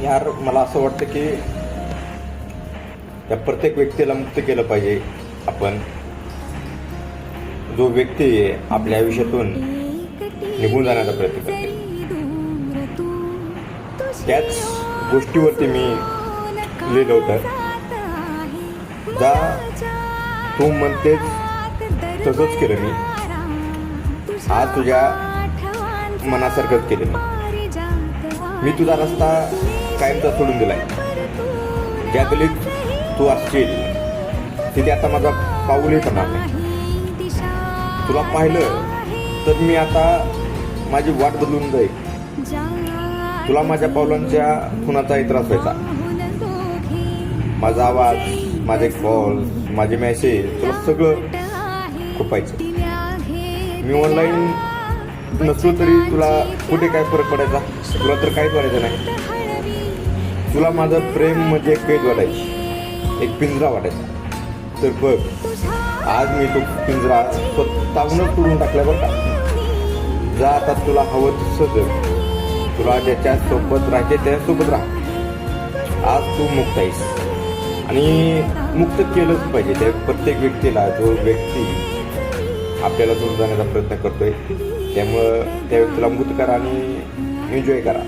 यार मला असं वाटतं की त्या प्रत्येक व्यक्तीला मुक्त केलं पाहिजे आपण. जो व्यक्ती आपल्या आयुष्यातून निघून जाण्याचा प्रयत्न करते त्याच गोष्टीवरती मी लिहिलं होतं. जा तू म्हणतेच तसंच केलं मी, आज तुझ्या मनासारखंच केलं मी तुझा रस्ता कायमचा सोडून दिलाय. ज्या गलीत तू असशील तिथे आता माझा पाऊलही करणार नाही. तुला पाहिलं तर मी आता माझी वाट बदलून जाईल. तुला माझ्या पावलांच्या खुणाचाही त्रास व्हायचा. माझा आवाज, माझे कॉल, माझे मेसेज तुला सगळं खुपायचं. मी ऑनलाईन नसलो तरी तुला कुठे काय फरक पडायचा? तुला तर काहीच वाटायचं नाही. तुला माझं प्रेम म्हणजे एक कैद वाटायची, एक पिंजरा वाटायचा. तर बघ आज मी तो पिंजरा स्वतःहूनच तोडून टाकलाय बरं का. जा आता तुला हवं तसं जग. तुला ज्याच्यासोबत राहायचे त्याच्यासोबत राहा. आज तू मुक्त आहेस आणि मुक्त केलंच पाहिजे. त्या प्रत्येक व्यक्तीला जो व्यक्ती आपल्याला सोडून जाण्याचा प्रयत्न करतोय त्यामुळं त्या व्यक्तीला मुक्त करा आणि एन्जॉय करा.